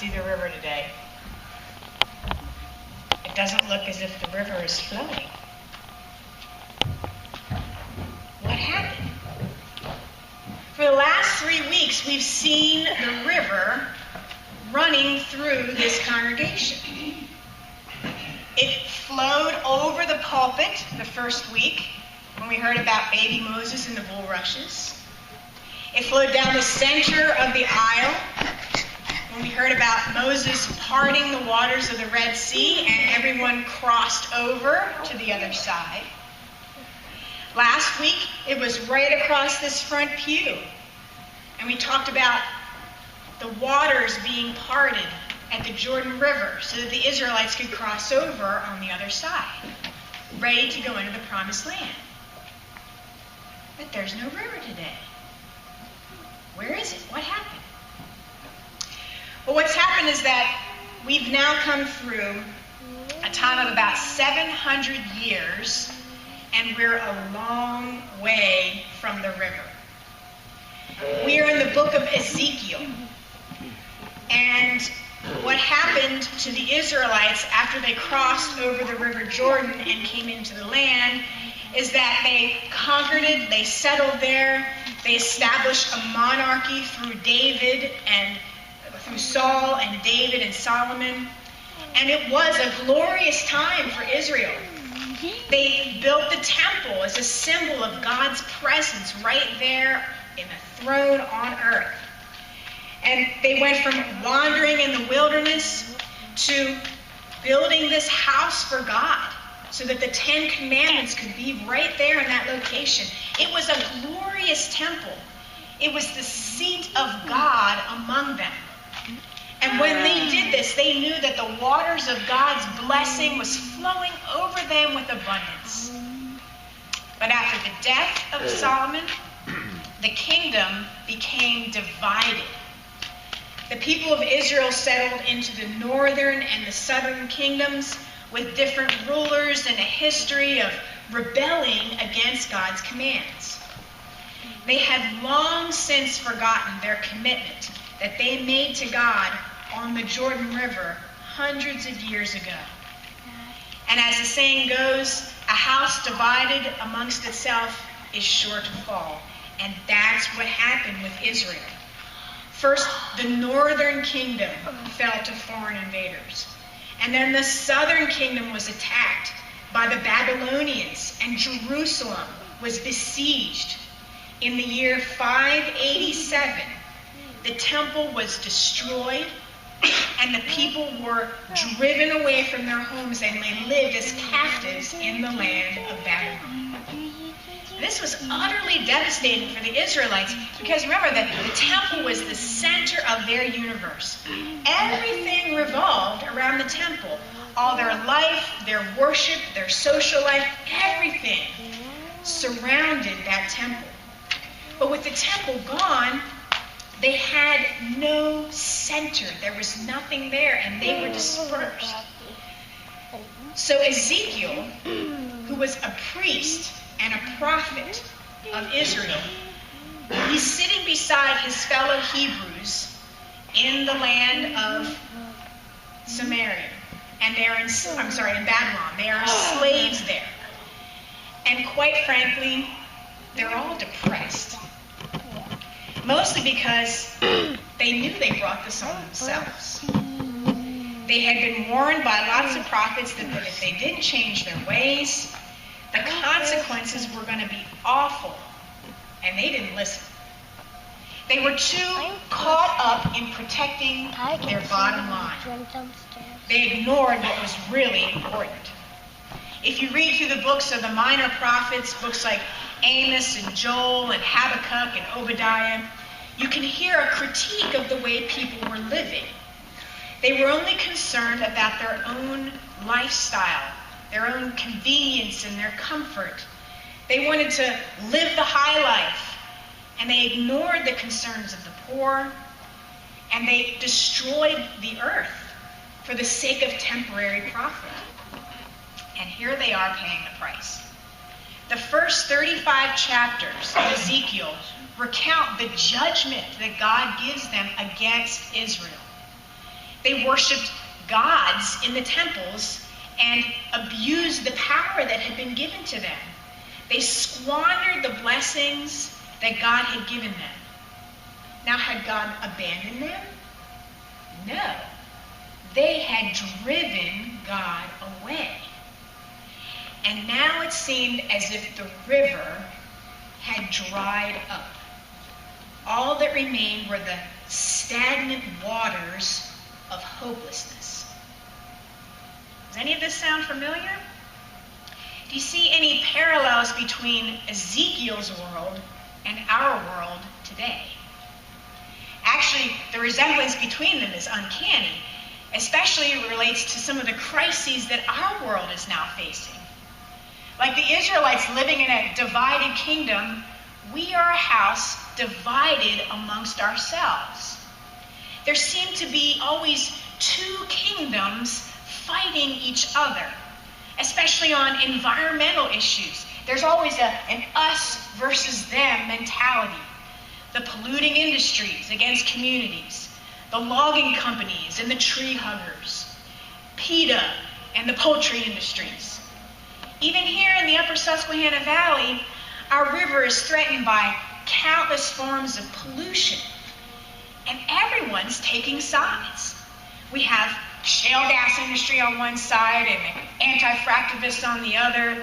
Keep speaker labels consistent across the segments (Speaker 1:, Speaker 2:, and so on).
Speaker 1: see the river today. It doesn't look as if the river is flowing. What happened? For the last 3 weeks, we've seen the river running through this congregation. It flowed over the pulpit the first week when we heard about baby Moses and the bulrushes. It flowed down the center of the aisle when we heard about Moses parting the waters of the Red Sea and everyone crossed over to the other side. Last week, it was right across this front pew. And we talked about the waters being parted at the Jordan River so that the Israelites could cross over on the other side, ready to go into the promised land. But there's no river today. Where is it? What happened? Well, what's happened is that we've now come through a time of about 700 years, and we're a long way from the river. We are in the book of Ezekiel. And what happened to the Israelites after they crossed over the River Jordan and came into the land is that they conquered it, they settled there, they established a monarchy through David and through Saul and David and Solomon. And it was a glorious time for Israel. They built the temple as a symbol of God's presence right there in the throne on earth. And they went from wandering in the wilderness to building this house for God so that the 10 Commandments could be right there in that location. It was a glorious temple. It was the seat of God among them. And when they did this, they knew that the waters of God's blessing was flowing over them with abundance. But after the death of Solomon, the kingdom became divided. The people of Israel settled into the northern and the southern kingdoms with different rulers and a history of rebelling against God's commands. They had long since forgotten their commitment that they made to God on the Jordan River hundreds of years ago. And as the saying goes, a house divided amongst itself is sure to fall. And that's what happened with Israel. First, the northern kingdom fell to foreign invaders. And then the southern kingdom was attacked by the Babylonians, and Jerusalem was besieged. In the year 587, the temple was destroyed, and the people were driven away from their homes, and they lived as captives in the land of Babylon. This was utterly devastating for the Israelites because remember that the temple was the center of their universe. Everything revolved around the temple. All their life, their worship, their social life, everything surrounded that temple. But with the temple gone, they had no center. There was nothing there, and they were dispersed. So Ezekiel, who was a priest and a prophet of Israel, he's sitting beside his fellow Hebrews in the land of Samaria. And they're in Babylon. They are slaves there. And quite frankly, they're all depressed. Mostly because they knew they brought this on themselves. They had been warned by lots of prophets that if they didn't change their ways, the consequences were going to be awful. And they didn't listen. They were too caught up in protecting their bottom line. They ignored what was really important. If you read through the books of the minor prophets, books like Amos and Joel and Habakkuk and Obadiah, you can hear a critique of the way people were living. They were only concerned about their own lifestyle, their own convenience and their comfort. They wanted to live the high life, and they ignored the concerns of the poor, and they destroyed the earth for the sake of temporary profit. And here they are paying the price. The first 35 chapters of Ezekiel recount the judgment that God gives them against Israel. They worshiped gods in the temples and abused the power that had been given to them. They squandered the blessings that God had given them. Now, had God abandoned them? No. They had driven God away. And now it seemed as if the river had dried up. All that remained were the stagnant waters of hopelessness. Does any of this sound familiar? Do you see any parallels between Ezekiel's world and our world today? Actually, the resemblance between them is uncanny, especially it relates to some of the crises that our world is now facing. Like the Israelites living in a divided kingdom, we are a house divided amongst ourselves. There seem to be always two kingdoms fighting each other, especially on environmental issues. There's always an us versus them mentality. The polluting industries against communities, the logging companies and the tree huggers, PETA and the poultry industries. Even here in the upper Susquehanna Valley, our river is threatened by countless forms of pollution, and everyone's taking sides. We have shale gas industry on one side and anti-fractivists on the other.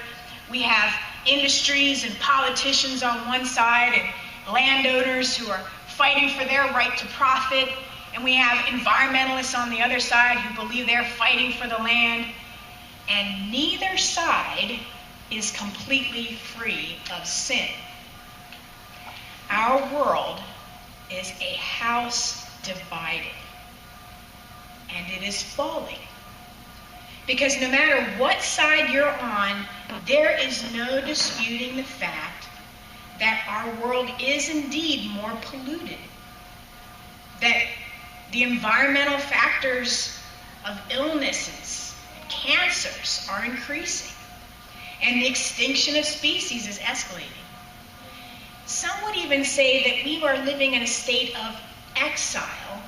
Speaker 1: We have industries and politicians on one side and landowners who are fighting for their right to profit. And we have environmentalists on the other side who believe they're fighting for the land. And neither side is completely free of sin. Our world is a house divided. And it is falling. Because no matter what side you're on, there is no disputing the fact that our world is indeed more polluted. That the environmental factors of illnesses and cancers are increasing. And the extinction of species is escalating. Some would even say that we are living in a state of exile,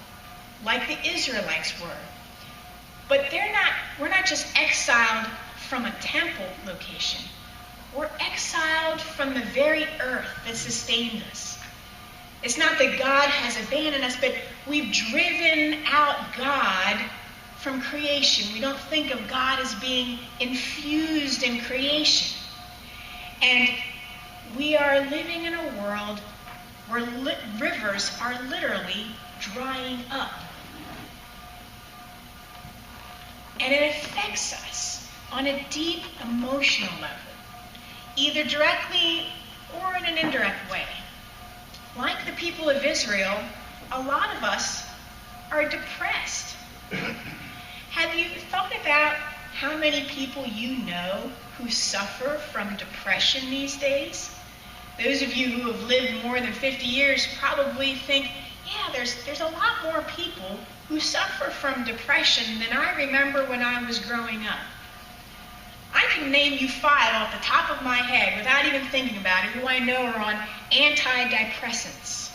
Speaker 1: like the Israelites were. But we're not just exiled from a temple location. We're exiled from the very earth that sustained us. It's not that God has abandoned us, but we've driven out God from creation. We don't think of God as being infused in creation. And we are living in a world where rivers are literally drying up. And it affects us on a deep emotional level, either directly or in an indirect way. Like the people of Israel, a lot of us are depressed. Have you thought about how many people you know who suffer from depression these days? Those of you who have lived more than 50 years probably think, yeah, there's a lot more people who suffer from depression than I remember when I was growing up. I can name you 5 off the top of my head without even thinking about it who I know are on antidepressants.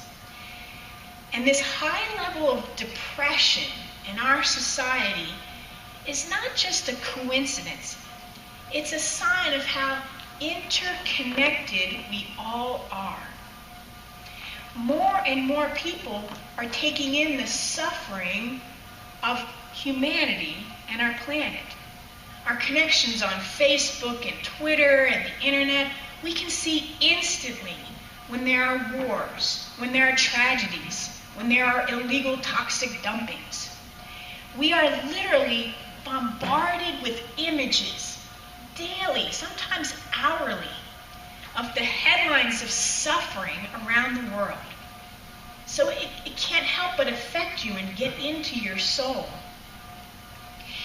Speaker 1: And this high level of depression in our society is not just a coincidence. It's a sign of how interconnected we all are. More and more people are taking in the suffering of humanity and our planet. Our connections on Facebook and Twitter and the internet, we can see instantly when there are wars, when there are tragedies, when there are illegal toxic dumpings. We are literally bombarded with images daily, sometimes hourly, of the headlines of suffering around the world. So it can't help but affect you and get into your soul.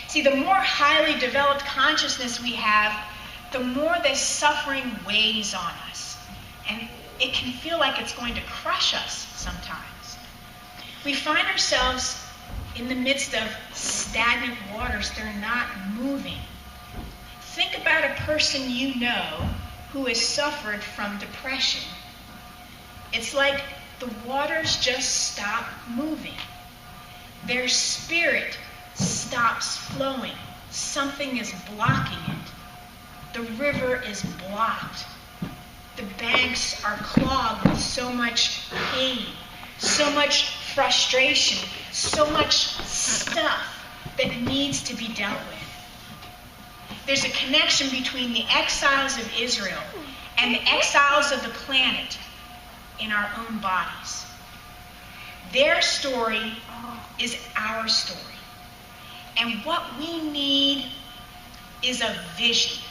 Speaker 1: See, the more highly developed consciousness we have, the more this suffering weighs on us. And it can feel like it's going to crush us sometimes. We find ourselves in the midst of stagnant waters. They're not moving. Think about a person you know who has suffered from depression. It's like the waters just stop moving. their spirit stops flowing. Something is blocking it. The river is blocked. The banks are clogged with so much pain, so much frustration, so much stuff that needs to be dealt with. There's a connection between the exiles of Israel and the exiles of the planet in our own bodies. Their story is our story. And what we need is a vision,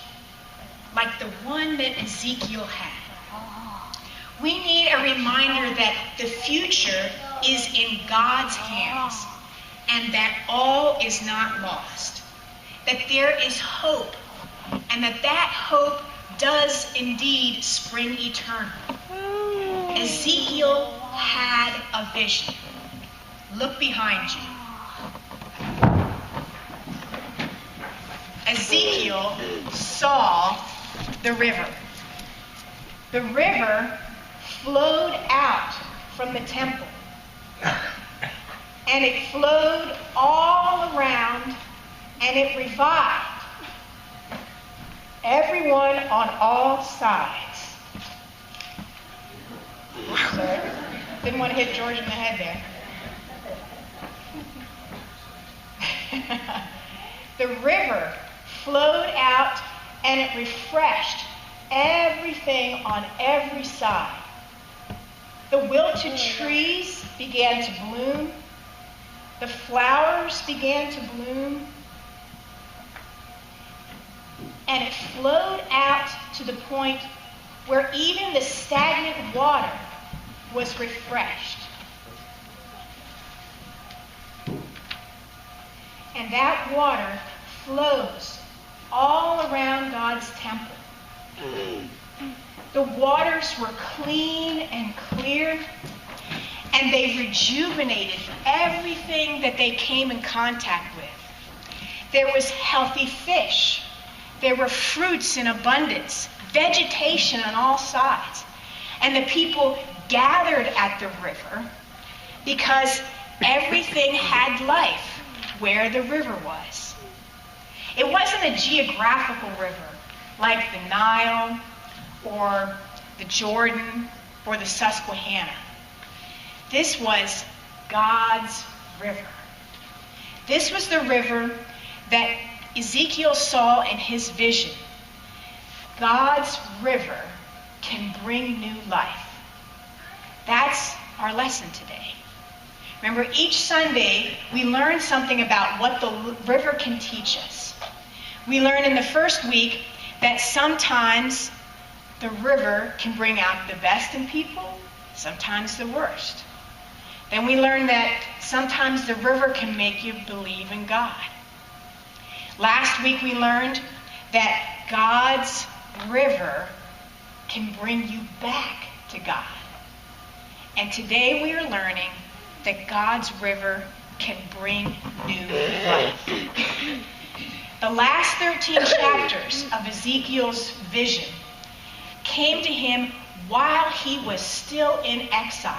Speaker 1: like the one that Ezekiel had. We need a reminder that the future is in God's hands and that all is not lost. That there is hope, and that hope does indeed spring eternal. Ezekiel had a vision. Look behind you. Ezekiel saw the river. The river flowed out from the temple, and it flowed all around, and it revived everyone on all sides. Sorry, didn't want to hit George in the head there. The river flowed out, and it refreshed everything on every side. The wilted trees began to bloom. The flowers began to bloom. And it flowed out to the point where even the stagnant water was refreshed. And that water flows all around God's temple. The waters were clean and clear, and they rejuvenated everything that they came in contact with. There was healthy fish. There were fruits in abundance, vegetation on all sides. And the people gathered at the river because everything had life where the river was. It wasn't a geographical river like the Nile or the Jordan or the Susquehanna. This was God's river. This was the river that Ezekiel saw in his vision. God's river can bring new life. That's our lesson today. Remember, each Sunday we learn something about what the river can teach us. We learn in the first week that sometimes the river can bring out the best in people, sometimes the worst. Then we learn that sometimes the river can make you believe in God. Last week we learned that God's river can bring you back to God. And today we are learning that God's river can bring new life. The last 13 chapters of Ezekiel's vision came to him while he was still in exile.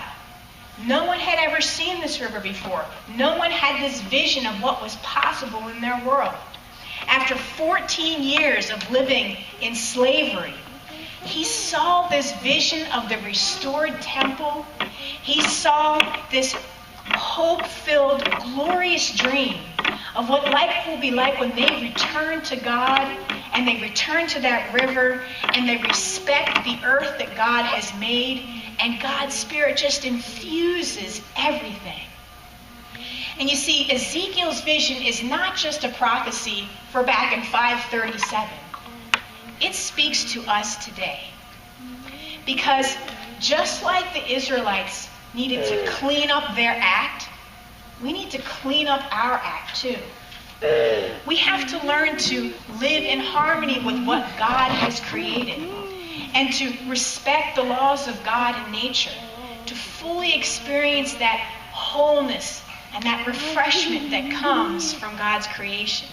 Speaker 1: No one had ever seen this river before. No one had this vision of what was possible in their world. After 14 years of living in slavery, he saw this vision of the restored temple. He saw this hope-filled, glorious dream of what life will be like when they return to God and they return to that river and they respect the earth that God has made, and God's Spirit just infuses everything. And you see, Ezekiel's vision is not just a prophecy for back in 537. It speaks to us today. Because just like the Israelites needed to clean up their act, we need to clean up our act too. We have to learn to live in harmony with what God has created and to respect the laws of God and nature, to fully experience that wholeness and that refreshment that comes from God's creation.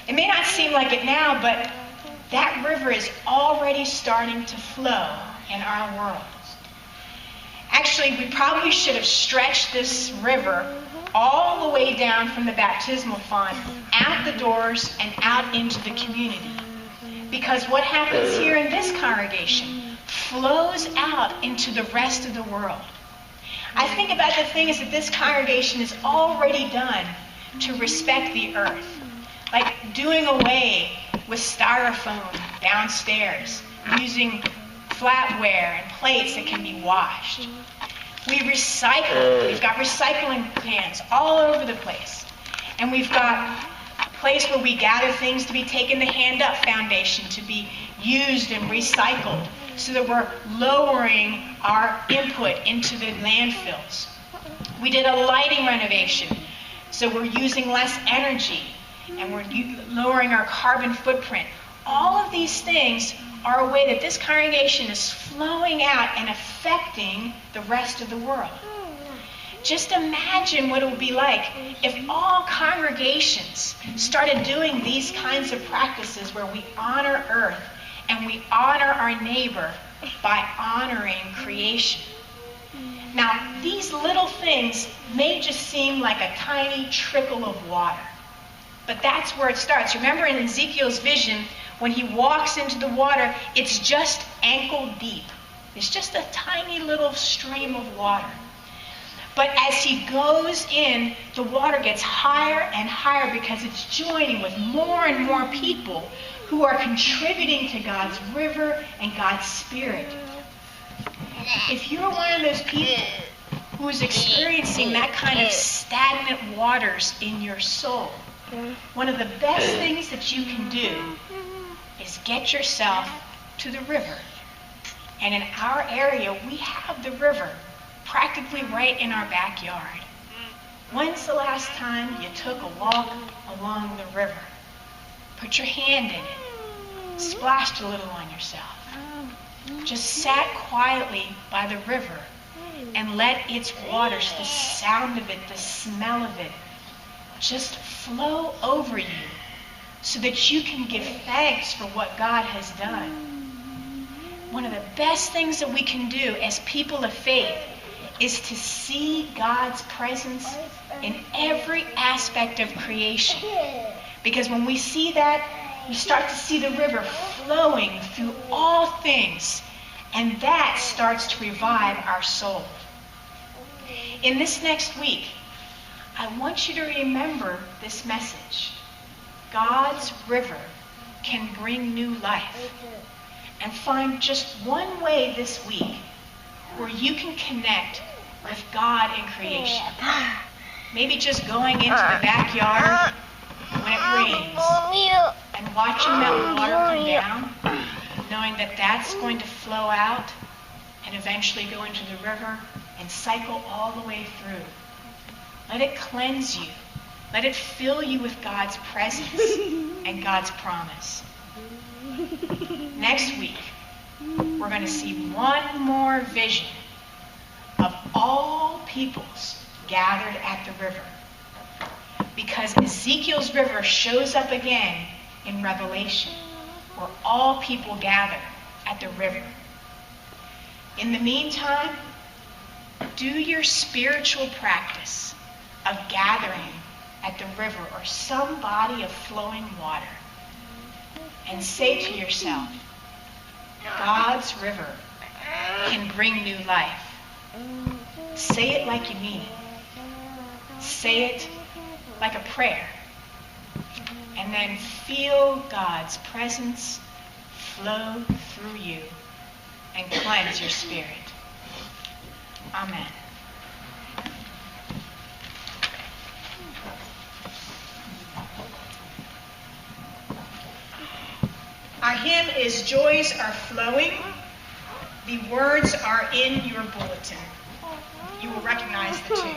Speaker 1: It may not seem like it now, but that river is already starting to flow in our world. Actually, we probably should have stretched this river all the way down from the baptismal font, out the doors and out into the community. Because what happens here in this congregation flows out into the rest of the world. I think about the things that this congregation has already done to respect the earth, like doing away with styrofoam downstairs, using flatware and plates that can be washed. We recycle. We've got recycling cans all over the place. And we've got a place where we gather things to be taken, the Hand Up Foundation, to be used and recycled, so that we're lowering our input into the landfills. We did a lighting renovation, so we're using less energy and we're lowering our carbon footprint. All of these things are a way that this congregation is flowing out and affecting the rest of the world. Just imagine what it would be like if all congregations started doing these kinds of practices where we honor earth and we honor our neighbor by honoring creation. Now, these little things may just seem like a tiny trickle of water, but that's where it starts. Remember in Ezekiel's vision, when he walks into the water, it's just ankle deep. It's just a tiny little stream of water. But as he goes in, the water gets higher and higher because it's joining with more and more people who are contributing to God's river and God's Spirit. If you're one of those people who is experiencing that kind of stagnant waters in your soul, one of the best things that you can do is get yourself to the river. And in our area, we have the river practically right in our backyard. When's the last time you took a walk along the river? Put your hand in it, splashed a little on yourself. Just sat quietly by the river and let its waters, the sound of it, the smell of it, just flow over you so that you can give thanks for what God has done. One of the best things that we can do as people of faith is to see God's presence in every aspect of creation. Because when we see that, we start to see the river flowing through all things, and that starts to revive our soul. In this next week, I want you to remember this message. God's river can bring new life. And find just one way this week where you can connect with God in creation. Maybe just going into the backyard when it rains and watching that water come down, knowing that that's going to flow out and eventually go into the river and cycle all the way through. Let it cleanse you. Let it fill you with God's presence and God's promise. Next week, we're going to see one more vision of all peoples gathered at the river. Because Ezekiel's river shows up again in Revelation, where all people gather at the river. In the meantime, do your spiritual practice of gathering at the river or some body of flowing water. And say to yourself, God's river can bring new life. Say it like you mean it. Say it like a prayer. And then feel God's presence flow through you and cleanse your spirit. Amen. Our hymn is Joys Are Flowing. The words are in your bulletin. You will recognize the tune.